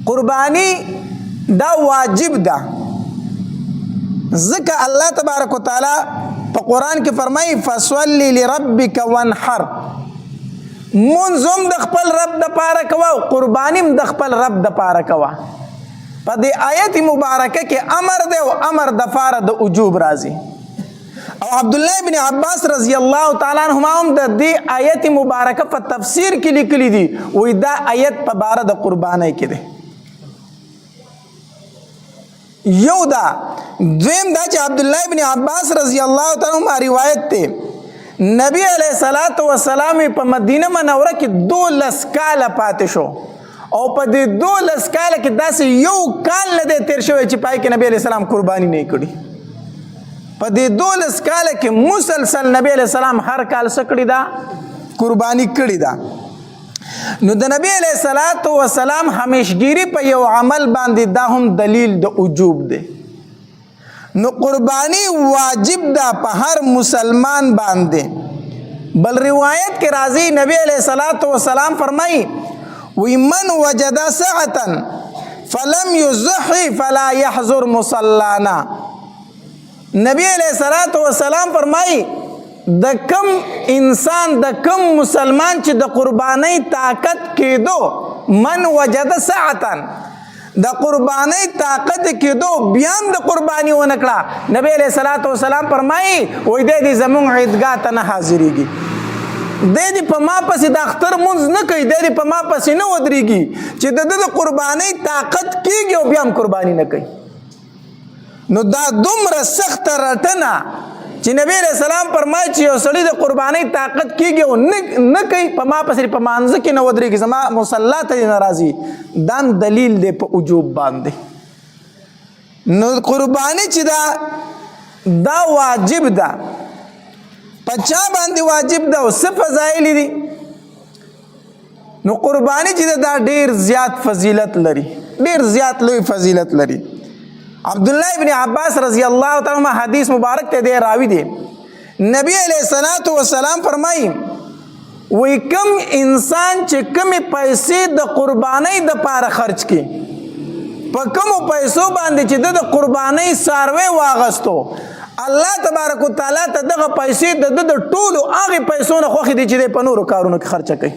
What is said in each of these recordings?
قربانی دا واجب ده. ځکه الله تبارک وتعالی په قرآن کې فرمایي فصلی لربک وانحر، منځ هم د خپل رب د پاره کوه او قرباني هم د خپل رب د پاره کوه. په دې آیت مبارکه کې امر دی او امر د پاره د وجوب راځي. او عبدالله بن عباس رضی الله تعالی عنهما هم د دې آیت مبارکه په تفسیر کې لیکلي دي، وایي دا آیت په باره د قربانۍ کې دی. یو دا دویم دا چې عبدالله بن عباس رضی الله تعالی عنهما روایت ته نبی علیہ الصلوۃ والسلام په مدینه منوره کې 12 کاله پاتې شو او په دې 12 کاله کې داسې یو کال نه دی تیر شوی چې پای کې نبی علیہ السلام قرباني نه کړي. په دې 12 کاله کې مسلسل نبی علیہ السلام هر کال سکړي دا قرباني کړي دا. نو د نبی علیہ الصلوۃ والسلام همیشګيري په یو عمل باندې دا هم دلیل د وجوب دی. نو قربانی واجب ده په هر مسلمان باندې. بل روایت کې راځي نبی علیہ الصلوۃ والسلام فرمایي وی من وجد سعة فلم يضحي فلا يحضر مصلانا. نبی علیہ الصلوۃ والسلام فرمایي د کم انسان د کم مسلمان چې د قربانی طاقت کېدو من وجد سعة د قربانی طاقت کېدو بیا هم د قربانی ونه کړه، نبی علیہ الصلوۃ والسلام فرمایي وای دې زمونږ عیدګاه ته نه حاضرېږي، دې په ما پسې د اختر مونځ نه کوي، دې په ما پسې نه ودرېږي چې د قربانی طاقت کېږي او بیا هم قربانی نه کوي. نو دا دومره سخت رټنه چې نبی علیہ السلام فرمایي چې یو سړی د قربانی طاقت کېږي او نه کوي په ما پسې په مانځه کې نه ودرېږي زما مصلا ته نه راځي، دا دلیل دی په وجوب باندې. نو قربانی چې دا واجب ده. په چا باندې واجب ده او څه فضایل دي؟ نو قربانی چې دا ډیر زیات فضیلت لري، ډیر زیات لوی فضیلت لري. عبداللہ ابن عباس رضی اللہ تعالی عنہ حدیث مبارک تے دے راوی دے نبی علیہ الصلوۃ والسلام فرمائی وی کم انسان چې کم پیسې د قربانی د پاره خرج کی په کم پیسو باندې چې د قربانی ساروي واغستو الله تبارک وتعالى ته دغه پیسې د ټولو هغه پیسو نه خوخي دي چې په نورو کارونو کې خرچه کوي.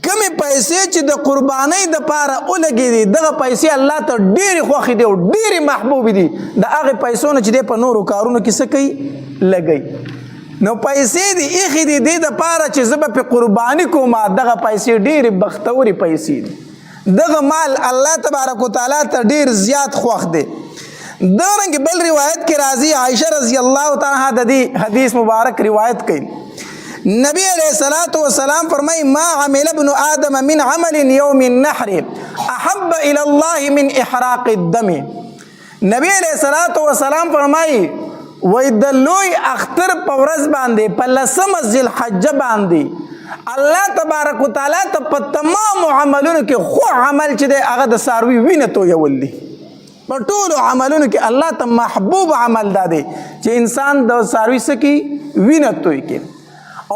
کمی پیسې چې د قربانی د پاره ولګي دي دغه پیسې الله ته ډېری خوښې دي او ډېری محبوب دي د هغه پیسو نه چې په نورو کارونو کې څه کوي لګي. نو پیسې دي ایخي دي د پاره چې زه به په قربانی کوم دغه پیسې ډېری بختوري پیسې دي. دغه مال الله تبارک وتعالی ته ډېر زیات خوښ دی. دغه بل روایت کې راځي عائشہ رضی الله تعالی عنها د دې حدیث مبارک روایت کوي نبی علیہ الصلوۃ والسلام فرمائی ما عمل ابن آدم من عمل یوم النحر احب الى الله من احراق الدم. نبی علیہ الصلوۃ والسلام فرمائی وای د لوی اختر په ورځ باندې په 10 ذی الحجه باندې الله تبارک وتعالى ته په تمام عملونو کې خو عمل چې دی هغه د ساروي وینه تو یولي په ټولو عملونو کې الله ته محبوب عمل دی چې انسان د ساروي سکی وینه توي کې.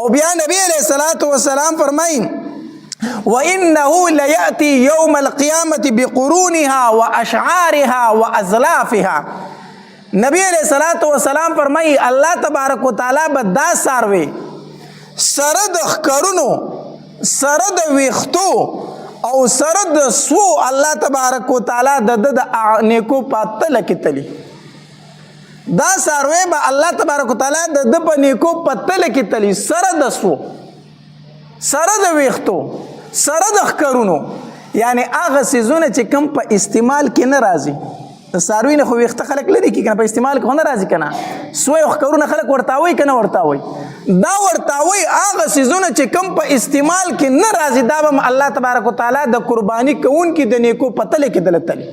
او بیا نبی علیہ الصلوۃ والسلام فرمایي وانه لياتي يوم القيامه بقرونها واشعارها وازلافها. نبی علیہ الصلوۃ والسلام فرمایي الله تبارک وتعالى به دا ساروي سره د خکرونو سره د ویختو او سره د سو الله تبارک وتعالى د نیکو پاتل کې تلی دا ساروی با الله تبارک وتعالی د په نیکو پتل کې تلی سره د سو سره د ویختو سره د خکرونو یعنی هغه سيزونه چې کم په استعمال کې نه راځي. د ساروی نه خو ویخته خلک لري کې کنه په استعمال کې نه راځي کنه سوی خکرونه خلک ورتاوي کنه ورتاوي دا ورتاوي هغه سيزونه چې کم په استعمال کې نه راځي دا به الله تبارک وتعالی د قرباني کوون کې د نیکو پتل کې دلتلی.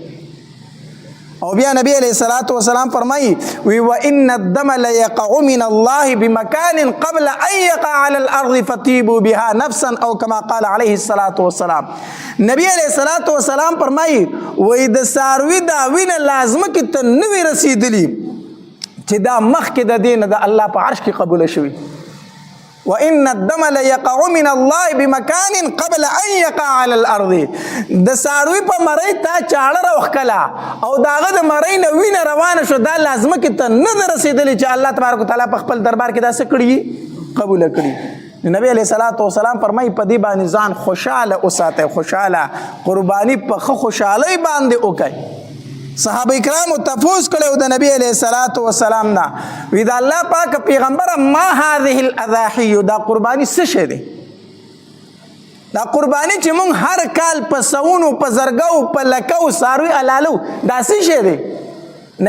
او بیا نبی علیہ الصلوۃ والسلام فرمائی وی وان الدم ليقع من الله بمكان قبل ان يقع على الارض فطيبوا بها نفسا او كما قال عليه الصلوۃ والسلام. نبی علیہ الصلوۃ والسلام فرمائی وی د ساروی دا وینه لازم کې ته نوی رسیدلی چې دا مخ کې د دین د الله په عرش کې قبول شوی وان الدم ليقع من الله بمكان قبل ان يقع على الارض. د ساروی په مړی تا چاړه راوخکلا او داغه د مړی نه وینه روانه شو، دا لازمه کې ته نه رسیدلی چې الله تبارک وتعالی په خپل دربار کې دا څه کړي قبول کړي. نبی علیہ الصلوۃ والسلام فرمایي په دې باندې ځان خوشاله اوساته، خوشاله قرباني په خوشالۍ باندې وکړي. صحابه کرام تفوس کړو د نبی علیہ الصلوۃ والسلام نه، وی دا الله پاک پیغمبر ما هذه الاضاحی، دا قربانی څه شه دی؟ دا قربانی چې مونږ هر کال په سونو په زرګو په لکو ساروی علالو دا څه شه دی؟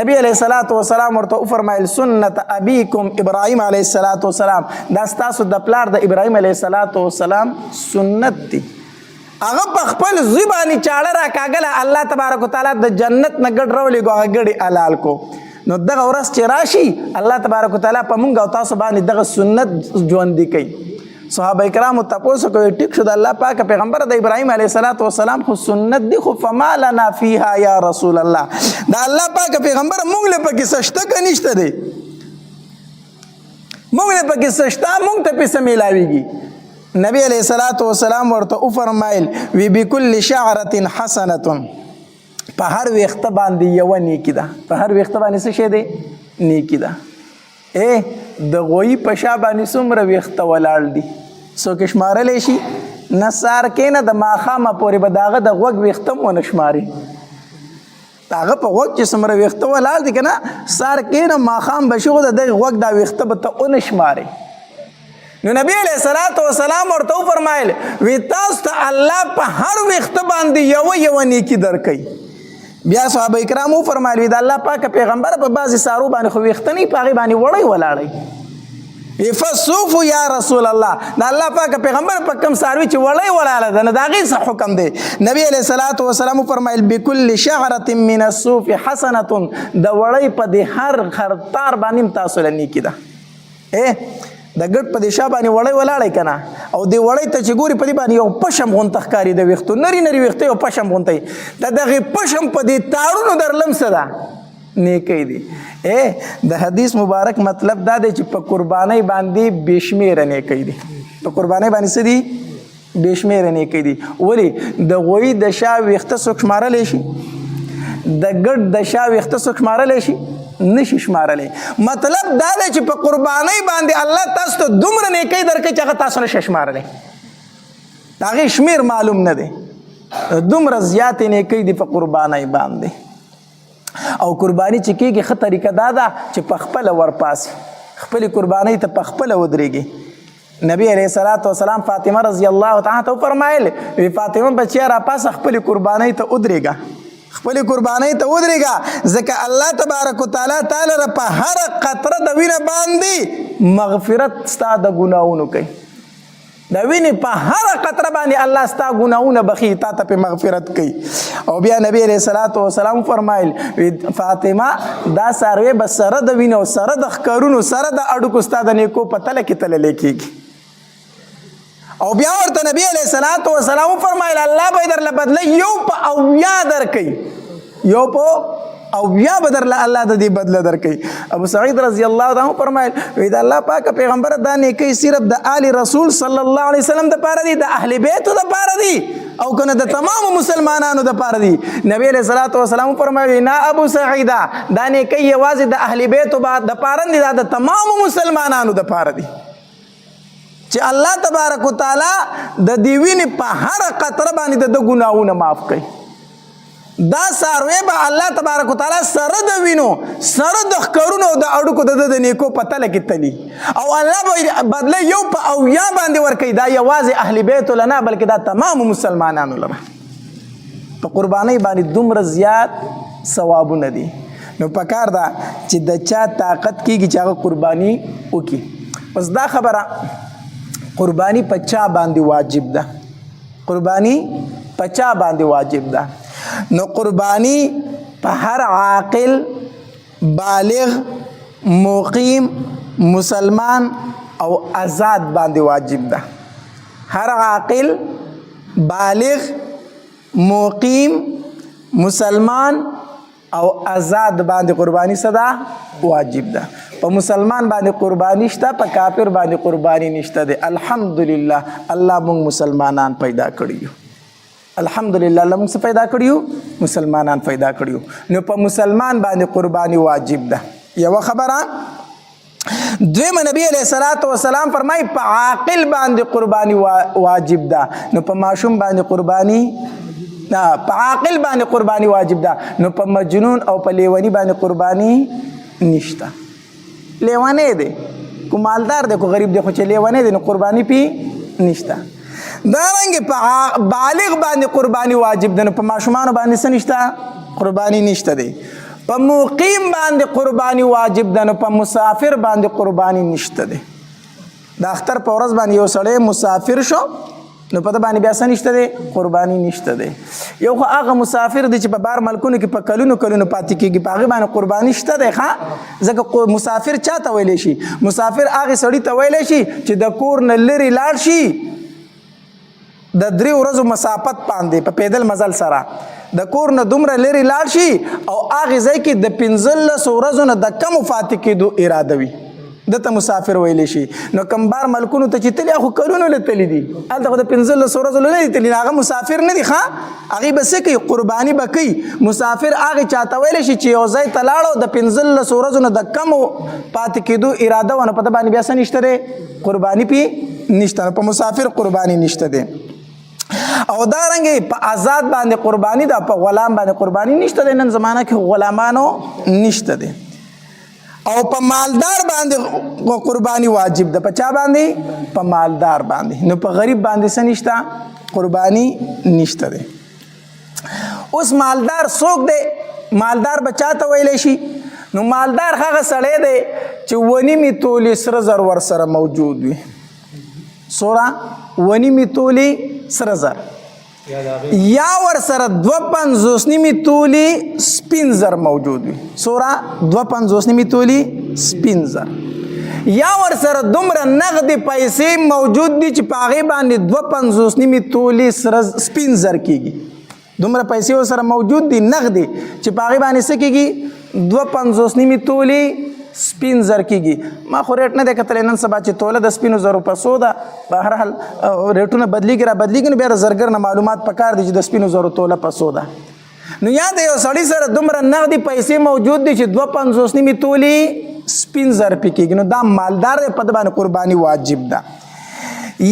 نبی علیہ الصلوۃ والسلام ورته فرمایل سنت ابیکم ابراهیم علیہ الصلوۃ والسلام، دا تاسو د پلار د ابراهیم علیہ الصلوۃ والسلام سنت دی. هغه په خپل زبانی چاړه را کاغله الله تبارک وتعالى د جنت نه ګډ راولې غو غړي حلال کو. نو دغه ورځ چې راشي الله تبارک وتعالى په مونږ او تاسو باندې دغه سنت ژوندۍ کوي. صحابه کرام تاسو کوي ټیک شو د الله پاک پیغمبر د ابراهیم علیه السلام خو سنت دی، خو فما لنا فيها یا رسول الله. دا الله پاک پیغمبر مونږ له پکې سشته کنيشته دی، مونږ له پکې سشته مونږ ته پیسې ملاويږي. نبی علیہ الصلوۃ والسلام ورته فرمایل وی بكل شعره حسنه، په هر وخت باندې یو نیکی ده، په هر وخت باندې څه شه دی؟ نیکی ده. د غوی په شا باندې څومره وخت ولاړ دي څوک شمارلی شي؟ نه سار کې نه د ماښامه پورې به داغه د غوږ وخت هم ونه شماري. هغه په غوږ چې څومره وخت ولاړ دي که نه سار کې نه ماښام به شي خو د دغه غوږ دا وخت به ته ونه شماري. نو نبی علیہ الصلوۃ والسلام ورته فرمایل وی تاسو ته الله په هر وخت باندې یو نیکی درکړي. بیا صحابه کرامو فرمایل وی دا الله پاک پیغمبر په بعضی سارو باندې خو وخت نه پاغي باندې وړي ولاړی. فصوف یا رسول الله، دا الله پاک پیغمبر په کوم ساروي چې وړي ولاړه ده نه داغي څه حکم دی؟ نبی علیہ الصلوۃ والسلام فرمایل بكل شعره من الصوف حسنه، د وړي په دې هر تار باندې تاسو لنی کیده. د ګډ په دې شا باندې وړی ولاړی که نه او دې وړی ته چې ګوري په دې باندې یو پشم غونته ښکاري د ویښتو، نري ویښته یو پشم غونته وي، د دغې پشم په دې تارونو درلم څه ده؟ نیکی دی. د حدیث مبارک مطلب دا دی چې په قربانۍ باندې بې شمېره نیکی دی، په قربانۍ باندې څه دي؟ بې شمېره نیکی دی. ولې؟ د غوی د شا ویښته څوک شمارلی شي؟ د ګډ د شا ویښته څوک شمارلی شي؟ نشي شمارلی. مطلب دا دی چې په قربانۍ باندې الله تاسو ته دومره نیکی درکوي چې هغه تاسو نشي شمارلی، د هغې شمیر معلوم نه دی. دومره زیاتې نیکی دي په قربانۍ باندې. او قرباني چې کېږي ښه طریقه دا ده چې په خپله ورپاسي، خپلې قربانۍ ته په خپله ودرېږي. نبی علیہ الصلوۃ والسلام فاطمه رضی الله تعالی ته فرمایل وی فاطمه بچیا راپاسه خپلې قربانۍ ته ودرېږه، خپل قربانۍ ته ودرېږه، ځکه الله تبارک وتعالی تعالی را په هر قطره د وینه باندې مغفرت ستا د ګناهونو کوي. د وینې په هر قطره باندې الله ستا ګناهونه بخي، تا ته په مغفرت کوي. او بیا نبی علیہ الصلوۃ والسلام فرمایل فاطمه دا ساروی به سره د وینو سره د ښکارونو سره د اډوکو ستا د نیکو په تله کې تللی کېږي. او بیا ورته نبی علیہ الصلوۃ والسلام فرمایل الله به درله بدله یو په اویا درکوي، یو په اویا به درله الله د دې بدله درکوي. ابو سعید رضی الله عنه فرمایل وی د الله پاک پیغمبر دا نیکی صرف د آل رسول صلی الله علیه وسلم د پاره دی، د اهل بیتو د پاره دی، او کنه د تمام مسلمانانو د پاره دی. نبی علیہ الصلوۃ والسلام فرمایي نه ابو سعید دا نیکی یوازې د اهل بیتو د پاره دی، دا د تمام مسلمانانو د پاره دی چې الله تبارک وتعالی د دې وینې په هر قطره باندې د ګناهونه معاف کوي. دا ساروی به الله تبارک وتعالی سره د وینو سره د ښکرونو د اړوکو د نیکو په تله کې تلي، او الله به بدله یو په اویا باندې ورکوي. دا یوازې اهل بیتو لنا بلکې دا تمام مسلمانانو لره. په قربانۍ باندې دومره زیات ثوابونه دي، نو پکار ده چې د چا طاقت کېږي چې هغه قرباني وکړي. اوس دا خبره قربانی په چا باندې واجب ده؟ قربانی په چا باندې واجب ده؟ نو قربانی په هر عاقل بالغ مقیم مسلمان او آزاد باندې واجب ده. هر عاقل بالغ مقیم مسلمان او آزاد باندې قرباني صدا واجب ده. په مسلمان باندې قرباني شته، په کافر باندې قرباني نشته ده. الحمدلله الله موږ مسلمانان پیدا کړي یو. الحمدلله الله موږ پیدا کړي یو، مسلمانان پیدا کړي یو. نو په مسلمان باندې قرباني واجب ده. یو خبره دویم نبی علیہ الصلوۃ والسلام فرمای په عاقل باندې قرباني واجب ده. نو په ماشوم باندې قرباني نه، په عاقل باندې قرباني واجب ده. نو په مجنون او په لیونی باندې قرباني نشته. لیوانه دی کو مالدار دی کو غریب دی خو چې لیوانه دی نو قرباني پی نشته. دارنګه په بالغ باندې قرباني واجب ده. نو په ماشومان باندې څه نشته؟ قرباني نشته دی. په مقیم باندې قرباني واجب ده. نو په مسافر باندې قرباني نشته دی. د اختر په ورځ باندې یو سړی مسافر شو نو په باندې بیا څه نشته دی؟ قرباني نشته دی. یو خو هغه مسافر دی چې په بار ملکونو کې په کلونو پاتې کېږي، په هغې باندې قرباني شته دی. ښه ځکه مسافر چا ته ویلی شي؟ مسافر هغې سړي ته ویلی شي چې د کور نه لرې لاړ شي د 3 ورځو مسافت باندې په پیدل مزل سره د کور نه دومره لرې لاړ شي او هغې ځای کې د 15 ورځو نه د کمو پاتې کېدو اراده وي، دته مسافر ویلی شي. نو کوم بار ملکونو ته چې تلي خو کلونو له تللی دي، هلته خو د 15 ورځو نه دي تللی، هغه مسافر نه دي. ښه هغې به څه کوي؟ قرباني به کوي. مسافر هغې چاته ویلی شي چې یو ځای ته لاړو د 15 ورځو نه د کمو پاتې کېدو اراده وه، نو په ده باندې بیا څه نشته دی؟ قرباني پې نشته. نو په مسافر قرباني نشته دی. او دارنګه په آزاد باندې قرباني ده، په غلام باندې قرباني نشته ده. نن زمانه کې غلامانو نشته ده. او په مالدار باندې قرباني واجب ده. په چا باندې؟ په مالدار باندې. نو په غریب باندې څه نشته؟ قرباني نشته ده. اوس مالدار څوک دی؟ مالدار به چا ته ویلی شي؟ نو مالدار هغه سړی دی چې 1.5 تولې سره زر ورسره موجود وي. څومره؟ 1.5 تولې سره زر یا ورسره 2.5 تولې سپین زر موجود وي. څومره؟ 2.5 تولې سپین زر یا ورسره دومره نغدې پیسې موجود دي چې په هغې باندې 2.5 تولې سره سپین زر کېږي. دومره پیسې ورسره موجود دي نغدې چې په هغې باندې څه کېږي؟ 2.5 تولې سپین زر کېږي. ما خو ریټ نه دی کتلی نن سبا چې توله د سپینو زرو په څو ده. په هر حال ریټونه بدلېږي را بدلېږي، نو بیا د زرګر نه معلومات پکار دي چې د سپینو زرو توله په څو ده. نو یا د یو سړي سره دومره نغدې پیسې موجود دي چې 2.5 تولې سپین زر پې کېږي، نو دا مالدار دی، په ده باندې قرباني واجب ده.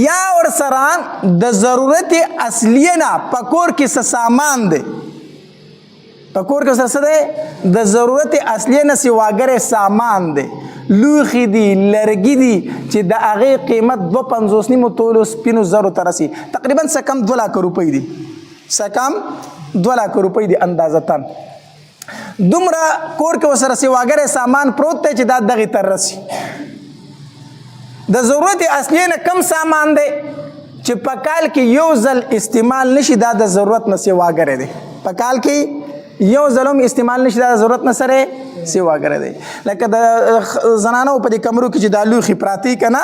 یا ورسره د ضرورت اصلیه نه په کور کې څه سامان دی، په کور کې څه دی؟ د ضرورت اصلیه نه سواګرې سامان دی، لوښي دي، لرګي دي چې د هغې قیمت 2.5 تولو سپینو زرو ته رسي. تقریبا څه کم 2 لک روپۍ دي، څه کم 2 لک روپۍ دي اندازتاً. دومره کور کې ورسره سواګرې سامان پروت دی چې دا دغې ته رسي. د ضرورت اصلیه نه کم سامان دی چې په کال کې یو ځل استعمال نشي، دا د ضرورت نه سواګرې دی. په کال کې یو ځلوم استعمال نشي، دا ضرورت نه سره سواګره دی. لکه د زنانو په دې کمرو کې چې دا لوښي پراته که نه،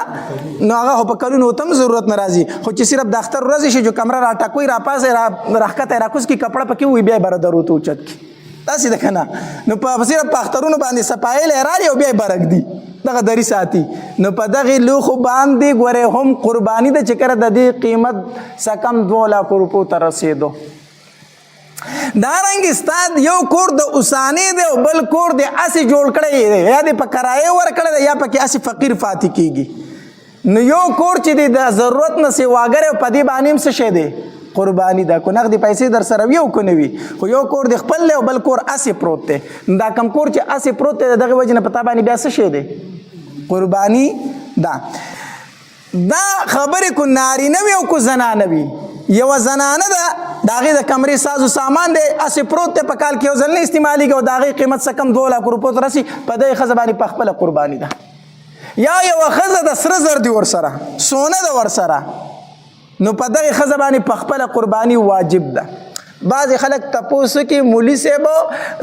نو هغه خو په کلونو ته هم ضرورت نه راځي، خو چې صرف د اختر ورځې شي چې کمره راټکوي راپاسئ راښکته راکوز کړي کپړه پکې ووي بیا یې به درو ته اوچت کړي، داسې ده که نه. نو صرف په اخترونو باندې صفایل یې رالي او بیا یې برک دي دغه دري ساتي. نو په دغې لوښو باندې ګورئ هم قرباني ده چې کله د دې قیمت څه کم 2 لک روپو ته رسېدو. دارنګ استاد یو کور د اوسانې دی او بل کور د اسې جوړ کړی دی، یا د په کرایې ورکړی دی یا پکې اسې فقیر پاتې کېږي. نو یو کور چې دی د ضرورت نه سواګرې په دې باندې هم څه شی دی؟ قرباني ده. کو نغدې پیسې در سره وي او که نه وي، خو یو کور د خپل دی او بل کور اسې پروت دی. دا کم کور چې اسې پروت دی د دغې وجې نه په تا باندې بیا څه شی دی؟ قرباني ده. دا خبرې کو نارینه وي او کو زنانه وي. یو زنانه ده د هغې د کمرې سازو سامان دی اسې پروت دی، په کال کې یو ځل نه استعمالېږي او د هغې قیمت څه کم 2 لک روپو ته رسي، په دغې ښځه باندې په خپله قرباني ده. یا یوه ښځه د سره زر دي ورسره، سونه ده ورسره، نو په دغې ښځه باندې په خپله قرباني واجب ده. بعضې خلک تپوس کوي مولي صاحب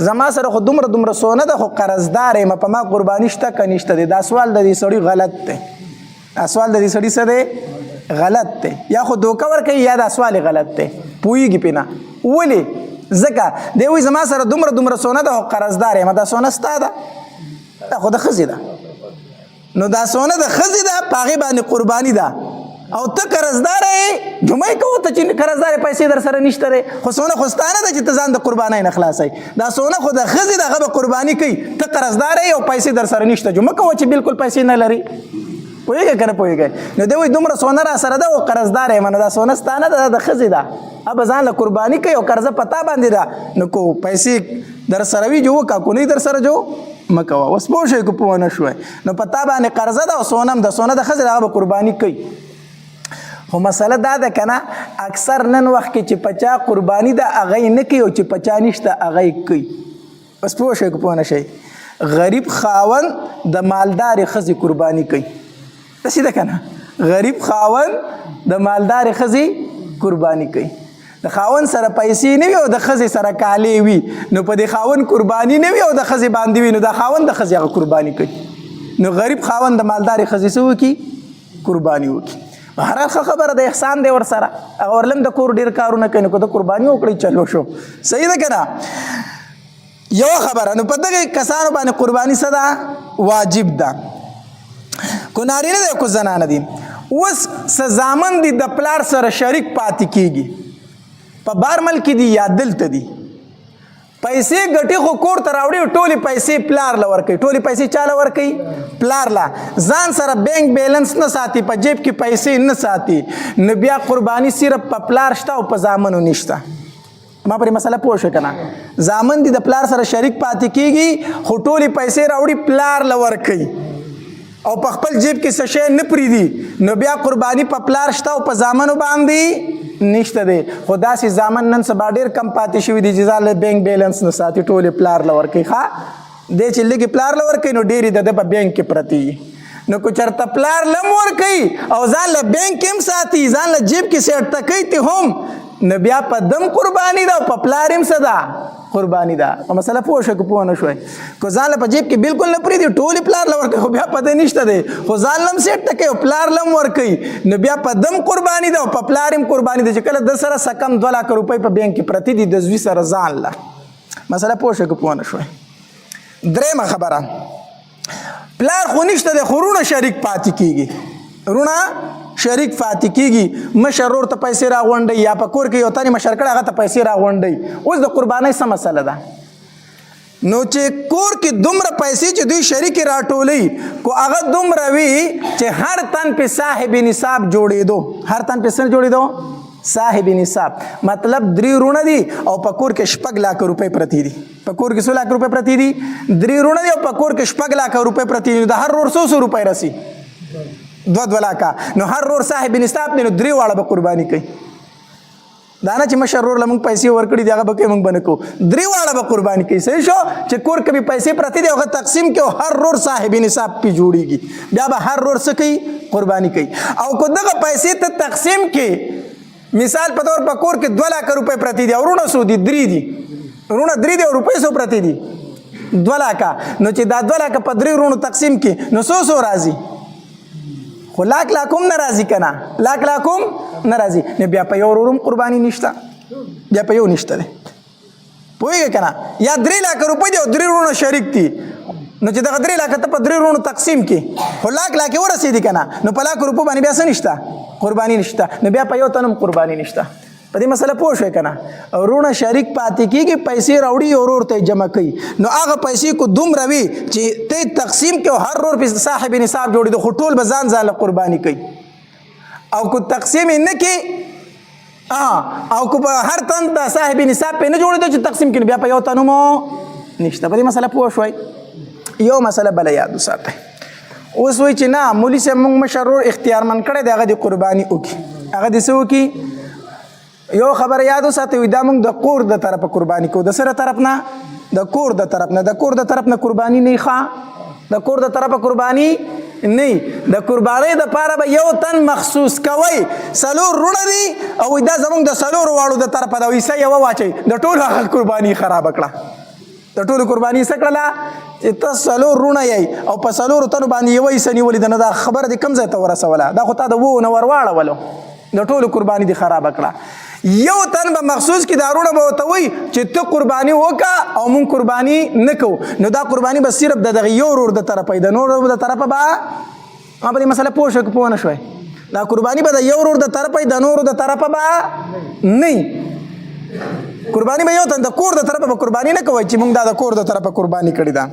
زما سره خو دومره سونه ده خو قرضدار یم، په ما قرباني شته که نشته دی؟ دا سوال د دې سړي غلط دی. دا سوال د دې سړي څه دی؟ غلط دی. یا خو دوکه ورکوي یا دا سوال غلط دی، پوهېږي پې نه. ولې ځکه دی وایي زما سره دومره دومره سونه ده خو قرضدار یم دا سونه ستا ده دا خو د ښځې ده نو دا سونه د ښځې ده په هغې باندې قرباني ده او ته قرضدار یې جمعې کوو ته چې قرضدار پیسې در سره نشته دی خو سونه خو ستا نه ده چې ته ځان د قربانۍ نه خلاصوي دا سونه خو د ښځې ده هغه به قرباني کوي ته قرضدار یې او پیسې در سره نشته جمعه کوه چې بالکل پیسې نه لري پوهېږئ که نه پوهېږئ نو دی وایي دومره سونه را سره ده او قرضدار یم نو دا سونه ستا نه ده د ښځې ده اب ځان له قرباني کوي او قرضه پتا باندې ده نو کو پیسې در سره وي جو وکړه کو نه در سره جو مه کوه اوس پوه شوئ که پوه نه شوئ نو پتا باندې قرضه ده او سونه هم د سونه د ښځې ده هغه به قرباني کوي خو مسله دا ده که نه اکثر نن وخت کې چې په چا قرباني ده هغه یې نه کوي او چې په چا نشته هغه یې کوي بس پوه شئ که پوه نه شئ غریب خاوند د مالدارې ښځې قرباني کوي داسې ده که نه غریب خاوند د مالدارې ښځې قرباني کوي د خاوند سره پیسې نه وي او د ښځې سره کالې وي نو په دې خاوند قرباني نه وي او د ښځې باندې وي نو د خاوند د ښځې هغه قرباني کوي نو غریب خاوند د مالدارې ښځې څه وکړي قرباني وکړي هر ښه خبره د احسان دی ورسره هغه ورلم د کور ډېر کارونه کوي نو که د قرباني وکړئ چلو شو صحیح ده که نه یوه خبره نو په دغې کسانو باندې قرباني څه ده واجب ده کو نارینه دی کو زنانه دي اوس څه زامن دي د پلار سره شریک پاتې کېږي په بار ملک دي یا دلته دي پیسې ګټي خو کور ته راوړي ټولې پیسې پلار له ورکوي ټولې پیسې چا له ورکوي پلار له ځان سره بینک بیلنس نه ساتي په جیب کې پیسې نه ساتي نو بیا قرباني صرف په پلار شته او په زامنو نشته ما پرې مسله پوه شو که نه زامن دي د پلار سره شریک پاتې کېږي خو ټولې پیسې راوړي پلار له ورکوي او په خپل جیب کې څه شی نه پرېږدي نو بیا قرباني په پلار شته او په زامنو باندې نشته دی خو داسې زامن نن سبا ډېر کم پاتې شوي دي چې ځان له بینک بیلنس نه ساتي ټولې پلار له ورکوي ښه دی چې لږې پلار له ورکوي نو ډېرې د ده په بینک کې پرتې وي نو که چېرته پلار له هم ورکوي او ځان له بینک کې هم ساتي ځان له جیب کې سیټ کوي تی هم نو بیا په دم قرباني ده او په پلار هم څه ده قرباني ده په مسله پوه شو که پوه نه شوئ که ځان له په جیب کې بالکل نه پرېږدي ټولې پلار له ورکوي خو بیا پته نشته دی خو ځان له هم سیټ کوي او پلار له هم ورکوي نو بیا په دم قرباني ده او په پلار هم قرباني ده چې کله د سره څه کم 2 لک روپۍ په بینک کې پرتې دي د زوی سره ځان له مسله پوه شو که پوه نه شوئ درېیمه خبره پلار خو نشته دی خو رونه شریک پاتې کېږي رونه شریک پاتې کېږي مشر ورور ته پیسې راغونډوي یا په کور کې یو تن مشر کړی هغه ته پیسې راغونډوي اوس د قربانۍ څه مسله ده نو چې کور کې دومره پیسې چې دوی شریکې راټولوي کو هغه دومره وي چې هر تن پې صاحب نصاب جوړېدو هر تن پې څه جوړېدو صاحب نصاب مطلب 3 رونه دي او په کور کې 6 لک روپۍ پرتې دي په کور کې 100 لک روپۍ پرتې دي 3 رونه دي او په کور کې 6 لک روپۍ پرتې دي د هر رور 100 روپۍ رسي 2 لکه نو هر رور صاحب نصاب دی نو 3 واړه به قرباني کوي دا نه چې مشر رور له موږ پیسې ورکړي دي هغه به کوي موږ به نه کوو 3 واړه به قرباني کوي صحیح شو چې کور کې به پیسې پرتې دي هغه تقسیم کوي او هر رور صاحب نصاب پې جوړېږي بیا به هر رور څه کوي قرباني کوي او که دغه پیسې ته تقسیم کې مثال په طور په کور کې 2 لک روپۍ پرتې دي او رونه څو دي 3 دي رونه 3 دي او روپۍ څو پرتې دي 2 لکه نو چې دا 2 لکه په 3 رونو تقسیم کې نو څو راځي خو لاک هم نه راځي که نه لاک هم نه راځي نو بیا په یو ورور هم قرباني نشته بیا په یو نشته دی پوهېږئ که نه یا 3 لک روپۍ دي او 3 ورونه شریک دي نو چې دغه 3 لک ته په 3 ورونو تقسیم کړي خو لاک یې ورسېدي که نه نو په لاکو روپو باندې بیا څه نشته قرباني نشته نو بیا په یو تن هم قرباني نشته په دې مسله پوه شوئ که نه ورونه شریک پاتې کېږي پیسې راوړي ورور ته جمع کوي نو هغه پیسې کو دومره وي چې ته تقسیم کړي او هر ورور پې صاحب نصاب جوړېدو خو ټول به ځان له قرباني کوي او که تقسیم یې نه کړي او که په هر تن د صاحب نصاب پې نه جوړېدو چې تقسیم کړي بیا په یو تن مو نشته په دې مسله پوه شوئ یو مسله بله یاد وساتئ اوس وایي چې نه مولي صاحب موږ مشر ورور اختیارمند کړی دی هغه دې قرباني وکړي هغه دې څه وکړي یو خبره یاد وساتئ دا موږ د کور د طرفه قرباني کوو د سره طرف نه د کور د طرف نه د کور د طرف نه قرباني نه ښه د کور د طرفه قرباني نه د قربانۍ دپاره به یو تن مخصوص کوئ 4 رونه دي او دا زموږ د 4 واړو د طرفه ده حصه یوه واچئ د ټولو هغه قرباني خرابه کړه د ټولو قرباني څه کړله چې ته 4 رونه یې او په 4 تنو باندې یوه حصه نیولې ده نه دا خبره دې کوم ځای ته ورسوله دا خو تا د 2 نه ور واړولو د ټولو قرباني دې خرابه کړه یو تن به مخصوص کې دارونه به ورته وایي چې ته قرباني وکړه او مونږ قرباني نه کوو. نو دا قرباني به صرف د دغه یو ورور د طرفه د نور ورور د طرفه به ما په دې مسله پوه شو که پوه نه شوی. دا قرباني به د یو ورور د طرفه د نورو د طرفه به نه قرباني به یو تن د کور د طرفه به قرباني نه کوي چې مونږ دا د کور د طرفه قرباني کړې ده.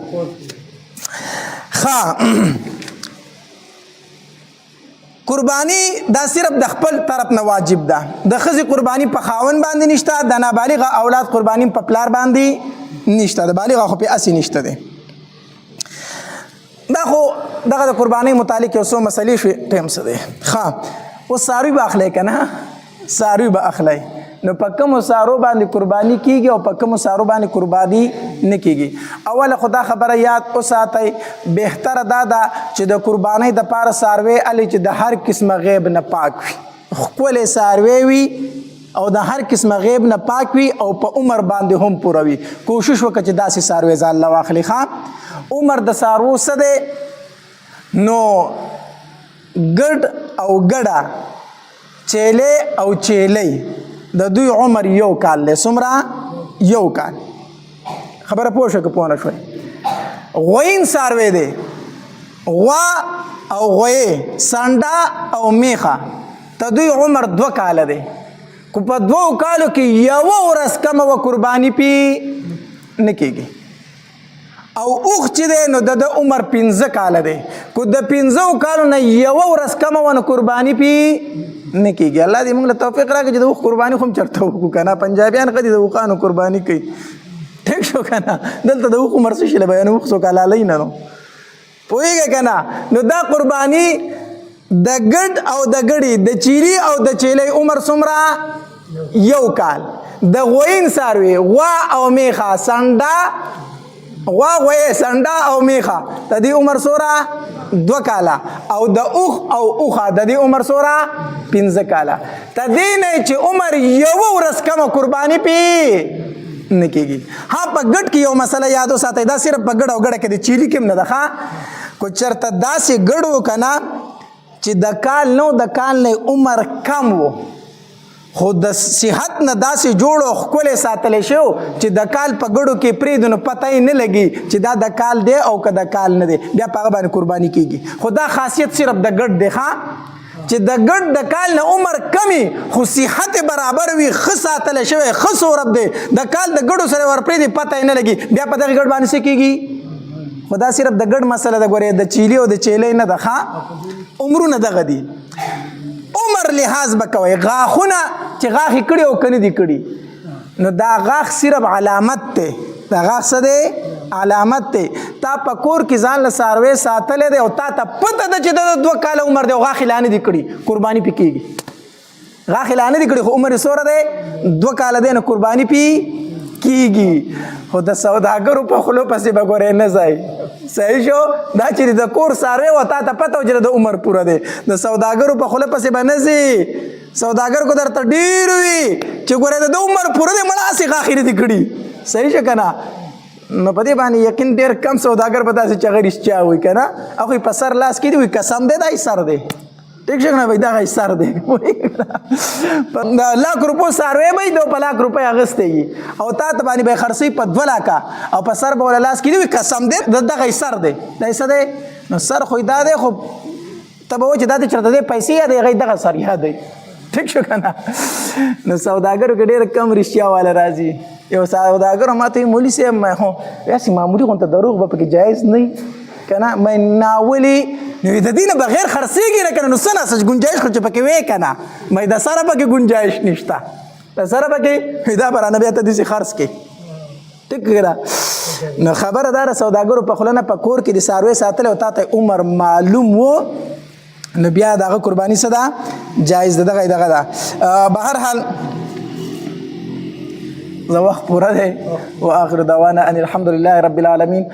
قرباني دا صرف د خپل طرف نه واجب ده. د ښځې قرباني په خاوند باندې نشته، د نابالغه اولاد قرباني په پلار باندې نشته، د بالغه خو په اسی نشته ده. دا خو دغه د قرباني متعلق یو څو مسلې شوې. ټیم څه دی؟ اوس څاروي به اخلی که نه؟ څاروي به اخلی نو په کومو څارو باندې قرباني کیږي او په کومو څارو باندې قرباني نه کیږي. اوله خو دا خبره یاد وساتئ، بهتره دا ده چې د قربانۍ دپاره څاروی الې چې د هر قسمه غیب نه پاک وي، ښکلې څاروی وي او د هر قسمه غیب نه پاک وي او په عمر باندې هم پوره وي. کوشش وکړه چې داسې څاروی ځان له واخلي. عمر د څاروو څه دی؟ نو ګډ او ګډه، چیلې او چیلۍ، د دوی عمر یو کال دی. څومره؟ یو کال. خبره پوه شوه که پوه نه شوی؟ غوین څاروی دی، غوا او غویې، سنډه او میخه، د دوی عمر 2 کاله دی. که په 2 کالو کې یوه ورځ کمه وه قرباني پې نه کېږي. او اوښ چې دی نو د عمر 15 کاله دی، که د 15 کالو نه یوه ورځ کمه وه نو قرباني پې نه کېږي. الله دې موږ له توفیق راکړي چې د اوښ قرباني خو هم چېرته وکړو که نه. پنجابیان ښه دي د اوښانو قرباني کوي، ټیک شو که نه. دلته د اوښ عمر څه شي له بیانو، اوښ څوک حلالوي نه نو، پوهېږې که نه. نو دا قرباني د ګډ او د ګډې، د چیلي او د چیلۍ عمر څومره؟ یو کال. د غوین څاروي، غوا او میخه، سنډه، غوا غویې، سنډه او میخه، د دې عمر څومره؟ 2 کاله. او د اوښ او اوښه د دې عمر څومره؟ 15 کاله. د دې نه چې عمر یوه ورځ کمه قرباني پې نه کېږي. په ګډ کې یو مسله یاد وساتئ، دا صرف په ګډ او ګډه کې د چیلي کې هم نه ده. که چېرته داسې ګډ و که نه چې د کال نه د کال نه عمر کم و، خو د صحت نه داسې جوړ او ښکلی ساتلی شو چې د کال په ګډو کې پرېږدو نو پته یې نه لګي چې دا د کال دی او که د کال نه دی، بیا په هغه باندې قرباني کېږي. خو دا خاصیت صرف د ګډ دی چې د ګډ د کال نه عمر کمی خو صحت برابر وي، ښه ساتلی شوی، ښه صورت دی. د کال د ګډو سره ورپرېږدي پته یې نه لګي، بیا په دغه ګډ باندې څه کېږي. خو دا صرف د ګډ مسله ده. ګورې د چیلي او د چیلۍ نه ده، عمرونه دغه دي. عمر لحاظ به کوئ. غاښونه چې غاښ یې کړي او که نه دي کړي، نو دا غاښ صرف علامت دی. دا غاښ څه دی؟ علامت دی. تا په کور کې ځان له څاروی ساتلی دی او تا ته پته ده چې د 2 کاله عمر دی او غاښ یې لا نه دي کړي، قرباني پې کېږي. غاښ یې لا نه دي کړي خو عمر یې څومره دی؟ 2 کاله دی، نو قرباني پې کېږي. خو د سوداګرو په خولو پسې به ګورې نه ځئ. صحیح شو؟ دا چې د کور څاروی و تا ته پته و چې د عمر پوره دی، د سوداګرو په خوله پسې به نه ځي. سوداګر کو درته ډېر وي چې ګورې د عمر پوره دی، مړه هسې غاښ یې نه دي کړي. صحیح شو که نه؟ نو په دې باندې یقین ډېر کم سوداګر به داسې چې هغه رښتیا وایي که نه. هغوی په سر لاس کېدي وایي قسم دی دا یې سر دی، ټیک شو که نه؟ وایي دغه یې سر دی. د 1,00,000 روپو څاروی به یي د په 1,00,000 روپۍ اخیستی وي او تا ته باندې به یې خرڅوي په 2 لکه او په سر به وله لاس کېدي وایي قسم دی دغه یې سر دی. دا یې څه دی؟ نو سر خو دا دی، خو ته به وایي چې دا دی چېرته دی پیسې یادوي، هغه یې دغه سر یادوي. ټیک شو که نه؟ نو سوداګرو کې ډېر کم رښتیا واله راځي. یو سوداګر ما ته مولي صاحب یاسې معمولي غونته دروغ به پکې جایز نه وي که نه. مې ناولې نو د دې نه بغیر خرڅېږي نه که نه، نو څه نسج گنجایش خو چې پکې وې که نه، مې د سره پکې گنجایش نشته، د سره پکې دا به رانه بیا ته داسې خرڅ کړې. ټیک که نه؟ نو خبره دا ده سوداګرو په خوله نه په کور کې د څاروی ساتلی او تا ته عمر معلوم و نو بیا دغه قرباني څه ده؟ جایز ده. دغه ده. بهرحال زه وخت پوره دی. و آخر دعوانا ان الحمد لله رب العالمین.